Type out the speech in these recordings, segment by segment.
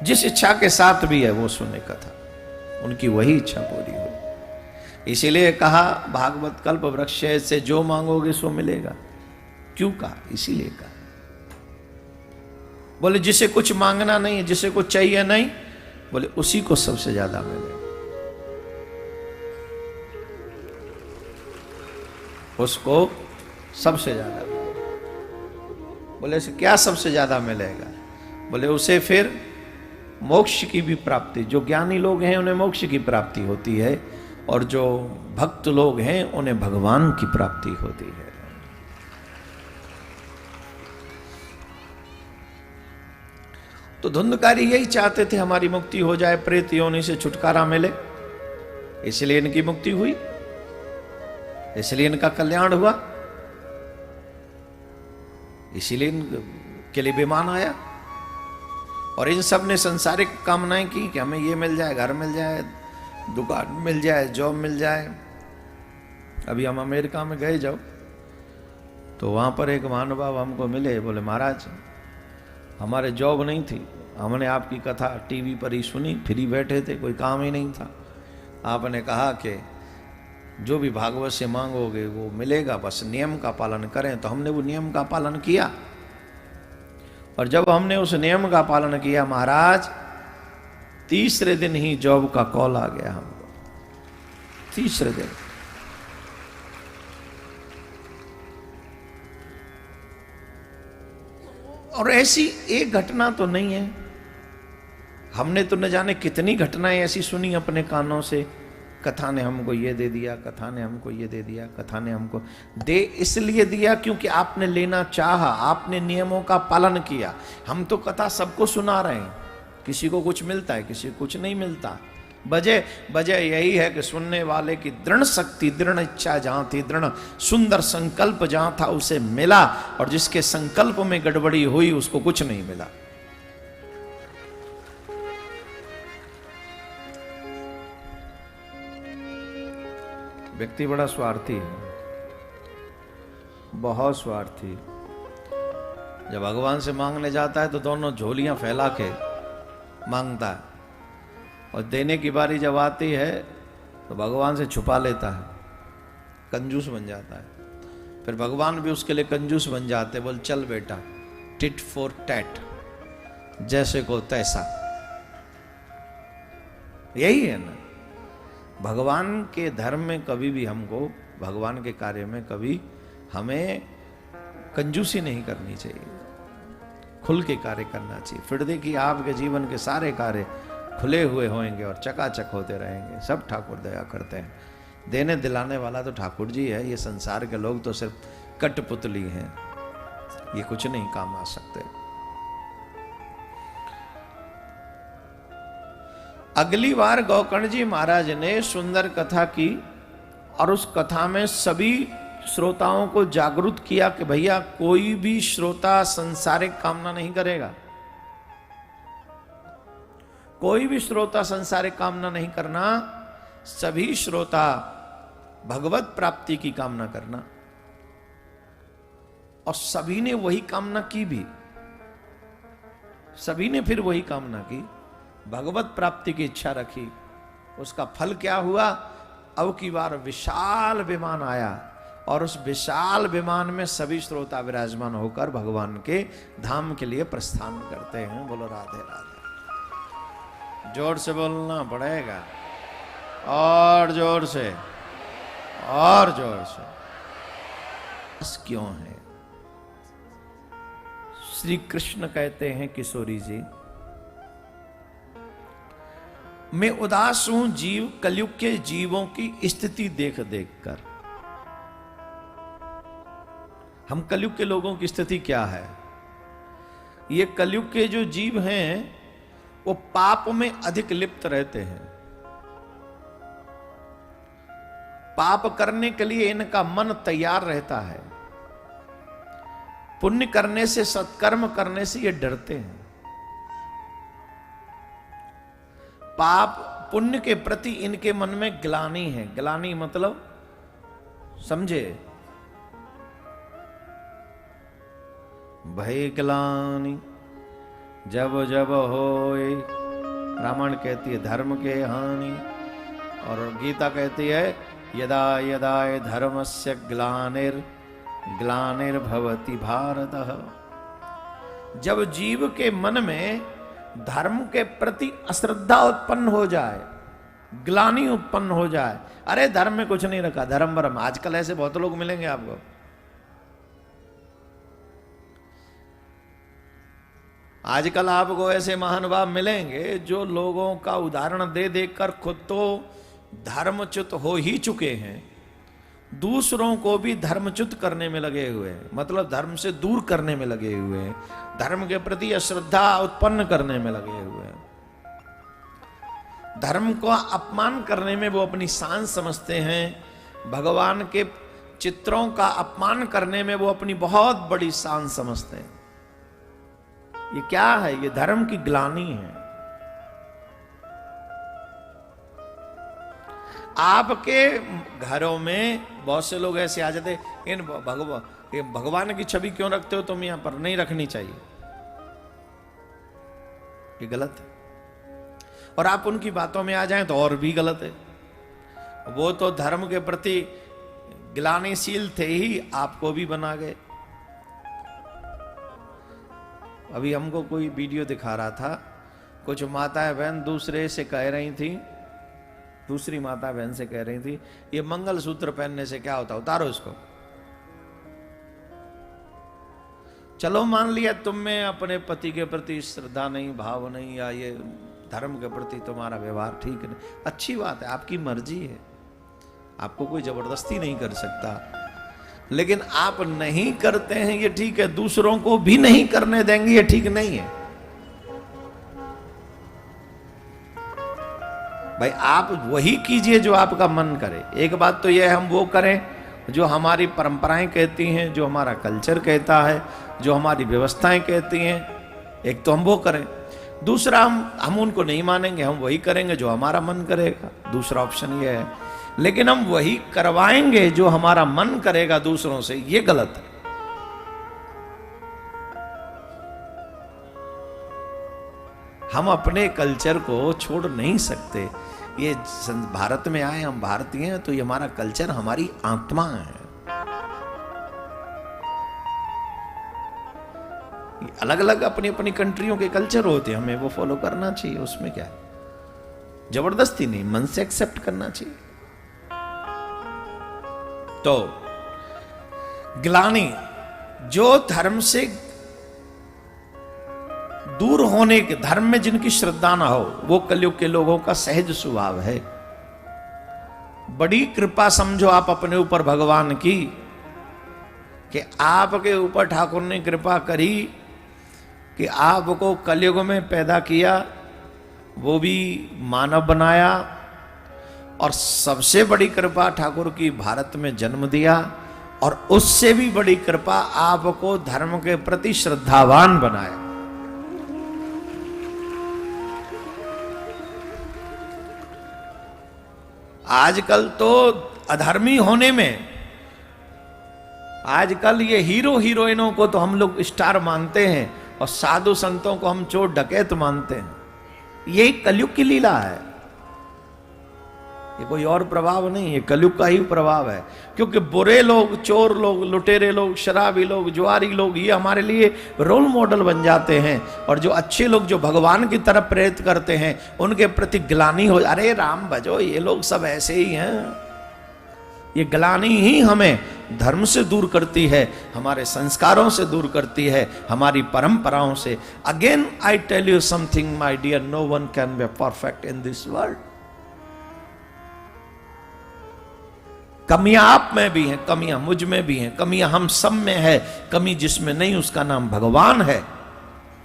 जिस इच्छा के साथ भी है वो सुने कथा, उनकी वही इच्छा पूरी हो। इसीलिए कहा भागवत कल्प वृक्ष से जो मांगोगे सो मिलेगा। क्यों कहा? इसीलिए कहा। बोले जिसे कुछ मांगना नहीं, जिसे कुछ चाहिए नहीं, बोले उसी को सबसे ज्यादा मिलेगा, उसको सबसे ज्यादा। बोले क्या सबसे ज्यादा मिलेगा? बोले उसे फिर मोक्ष की भी प्राप्ति, जो ज्ञानी लोग हैं उन्हें मोक्ष की प्राप्ति होती है, और जो भक्त लोग हैं उन्हें भगवान की प्राप्ति होती है। तो धुंधकारी यही चाहते थे हमारी मुक्ति हो जाए, प्रेत योनि से छुटकारा मिले, इसलिए इनकी मुक्ति हुई, इसलिए इनका कल्याण हुआ, इसीलिए इनके लिए विमान आया। और इन सब ने संसारिक कामनाएं की कि हमें ये मिल जाए, घर मिल जाए, दुकान मिल जाए, जॉब मिल जाए। अभी हम अमेरिका में गए जब, तो वहां पर एक महानुभाव हमको मिले, बोले महाराज हमारे जॉब नहीं थी, हमने आपकी कथा टीवी पर ही सुनी, फ्री बैठे थे, कोई काम ही नहीं था। आपने कहा कि जो भी भागवत से मांगोगे वो मिलेगा, बस नियम का पालन करें। तो हमने वो नियम का पालन किया, और जब हमने उस नियम का पालन किया महाराज, तीसरे दिन ही जॉब का कॉल आ गया हमको, तीसरे दिन। और ऐसी एक घटना तो नहीं है, हमने तो न जाने कितनी घटनाएं ऐसी सुनी अपने कानों से। कथा ने हमको ये दे दिया, कथा ने हमको ये दे दिया, कथा ने हमको दे इसलिए दिया क्योंकि आपने लेना चाहा, आपने नियमों का पालन किया। हम तो कथा सबको सुना रहे हैं, किसी को कुछ मिलता है, किसी को कुछ नहीं मिलता। वजह यही है कि सुनने वाले की दृढ़ शक्ति, दृढ़ इच्छा जहां थी, दृढ़ सुंदर संकल्प जहां था उसे मिला, और जिसके संकल्प में गड़बड़ी हुई उसको कुछ नहीं मिला। व्यक्ति बड़ा स्वार्थी है, बहुत स्वार्थी। जब भगवान से मांगने जाता है तो दोनों झोलियां फैला के मांगता है, और देने की बारी जब आती है तो भगवान से छुपा लेता है, कंजूस बन जाता है। फिर भगवान भी उसके लिए कंजूस बन जाते, बोल चल बेटा, टिट फॉर टैट, जैसे को तैसा। यही है ना, भगवान के धर्म में कभी भी हमको, भगवान के कार्य में कभी हमें कंजूसी नहीं करनी चाहिए, खुल के कार्य करना चाहिए। फिर देखिए आपके जीवन के सारे कार्य खुले हुए होंगे और चकाचक होते रहेंगे। सब ठाकुर दया करते हैं, देने दिलाने वाला तो ठाकुर जी है। ये संसार के लोग तो सिर्फ कठपुतली हैं, ये कुछ नहीं काम आ सकते। अगली बार गोकर्ण जी महाराज ने सुंदर कथा की, और उस कथा में सभी श्रोताओं को जागरूक किया कि भैया कोई भी श्रोता संसारिक कामना नहीं करेगा, कोई भी श्रोता संसारिक कामना नहीं करना, सभी श्रोता भगवत प्राप्ति की कामना करना। और सभी ने वही कामना की भी, सभी ने फिर वही कामना की, भगवत प्राप्ति की इच्छा रखी। उसका फल क्या हुआ? अब की बार विशाल विमान आया, और उस विशाल विमान में सभी श्रोता विराजमान होकर भगवान के धाम के लिए प्रस्थान करते हैं। बोलो राधे राधे। जोर से बोलना पड़ेगा, और जोर से, और जोर से। बस क्यों है? श्री कृष्ण कहते हैं किशोरी जी, मैं उदास हूं जीव कलयुग के जीवों की स्थिति देख देख कर। हम कलयुग के लोगों की स्थिति क्या है? ये कलयुग के जो जीव हैं वो पाप में अधिक लिप्त रहते हैं। पाप करने के लिए इनका मन तैयार रहता है, पुण्य करने से, सत्कर्म करने से ये डरते हैं। पाप पुण्य के प्रति इनके मन में ग्लानि है। ग्लानि मतलब समझे? भय ग्लानि जब जब होए, रामायण कहती है धर्म के हानि, और गीता कहती है यदा यदा धर्मस्य ग्लानिर्भवति भारत। जब जीव के मन में धर्म के प्रति अश्रद्धा उत्पन्न हो जाए, ग्लानि उत्पन्न हो जाए, अरे धर्म में कुछ नहीं रखा, धर्म भरम। आजकल ऐसे बहुत लोग मिलेंगे आपको। आजकल आपको ऐसे महानुभाव मिलेंगे जो लोगों का उदाहरण दे देकर खुद तो धर्मच्युत हो ही चुके हैं, दूसरों को भी धर्मच्युत करने में लगे हुए हैं, मतलब धर्म से दूर करने में लगे हुए हैं, धर्म के प्रति अश्रद्धा उत्पन्न करने में लगे हुए हैं, धर्म को अपमान करने में वो अपनी शान समझते हैं, भगवान के चित्रों का अपमान करने में वो अपनी बहुत बड़ी शान समझते हैं। ये क्या है? ये धर्म की ग्लानि है। आपके घरों में बहुत से लोग ऐसे आ जाते, इन भगवान की छवि क्यों रखते हो तुम? यहां पर नहीं रखनी चाहिए, ये गलत है। और आप उनकी बातों में आ जाएं तो और भी गलत है। वो तो धर्म के प्रति ग्लानिशील थे ही, आपको भी बना गए। अभी हमको कोई वीडियो दिखा रहा था, कुछ माताएं बहन दूसरे से कह रही थी, दूसरी माता बहन से कह रही थी ये मंगलसूत्र पहनने से क्या होता, उतारो इसको। चलो मान लिया तुम में अपने पति के प्रति श्रद्धा नहीं, भाव नहीं, या ये धर्म के प्रति तुम्हारा व्यवहार ठीक नहीं, अच्छी बात है, आपकी मर्जी है, आपको कोई जबरदस्ती नहीं कर सकता। लेकिन आप नहीं करते हैं ये ठीक है, दूसरों को भी नहीं करने देंगे ये ठीक नहीं है। भाई आप वही कीजिए जो आपका मन करे। एक बात तो यह है हम वो करें जो हमारी परंपराएं कहती हैं, जो हमारा कल्चर कहता है, जो हमारी व्यवस्थाएं कहती हैं, एक तो हम वो करें। दूसरा हम उनको नहीं मानेंगे, हम वही करेंगे जो हमारा मन करेगा, दूसरा ऑप्शन ये है। लेकिन हम वही करवाएंगे जो हमारा मन करेगा दूसरों से, ये गलत है। हम अपने कल्चर को छोड़ नहीं सकते। ये भारत में आए, हम भारतीय हैं, तो ये हमारा कल्चर हमारी आत्मा है। अलग अलग अपनी अपनी कंट्रियों के कल्चर होते हैं, हमें वो फॉलो करना चाहिए, उसमें क्या है, जबरदस्ती नहीं, मन से एक्सेप्ट करना चाहिए। तो ग्लानि, जो धर्म से दूर होने के, धर्म में जिनकी श्रद्धा ना हो, वो कलयुग के लोगों का सहज स्वभाव है। बड़ी कृपा समझो आप अपने ऊपर भगवान की, कि आपके ऊपर ठाकुर ने कृपा करी कि आपको कलयुग में पैदा किया, वो भी मानव बनाया, और सबसे बड़ी कृपा ठाकुर की भारत में जन्म दिया, और उससे भी बड़ी कृपा आपको धर्म के प्रति श्रद्धावान बनाया। आजकल तो अधर्मी होने में, आजकल ये हीरो हीरोइनों को तो हम लोग स्टार मानते हैं, और साधु संतों को हम चोर डकैत मानते हैं। यही कलयुग की लीला है, ये कोई और प्रभाव नहीं है, कलयुग का ही प्रभाव है। क्योंकि बुरे लोग, चोर लोग, लुटेरे लोग, शराबी लोग, जुआरी लोग, ये हमारे लिए रोल मॉडल बन जाते हैं, और जो अच्छे लोग जो भगवान की तरफ प्रेरित करते हैं, उनके प्रति ग्लानि हो, अरे राम भजो, ये लोग सब ऐसे ही हैं। ये ग्लानि ही हमें धर्म से दूर करती है, हमारे संस्कारों से दूर करती है, हमारी परंपराओं से। Again I tell you something my dear, no one can be perfect in this world. कमियां आप में भी हैं, कमियां मुझ में भी हैं, कमियां हम सब में है, कमी जिसमें नहीं उसका नाम भगवान है।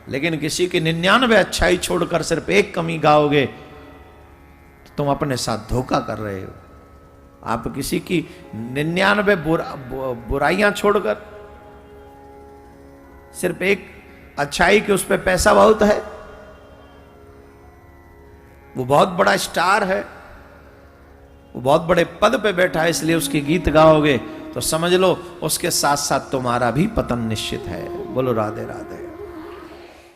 लेकिन किसी की 99 अच्छाई छोड़कर सिर्फ एक कमी गाओगे तो तुम अपने साथ धोखा कर रहे हो। आप किसी की 99 बुराइयां छोड़कर सिर्फ एक अच्छाई कि उस पर पैसा बहुत है, वो बहुत बड़ा स्टार है, वो बहुत बड़े पद पे बैठा है, इसलिए उसके गीत गाओगे तो समझ लो उसके साथ साथ तुम्हारा भी पतन निश्चित है। बोलो राधे राधे।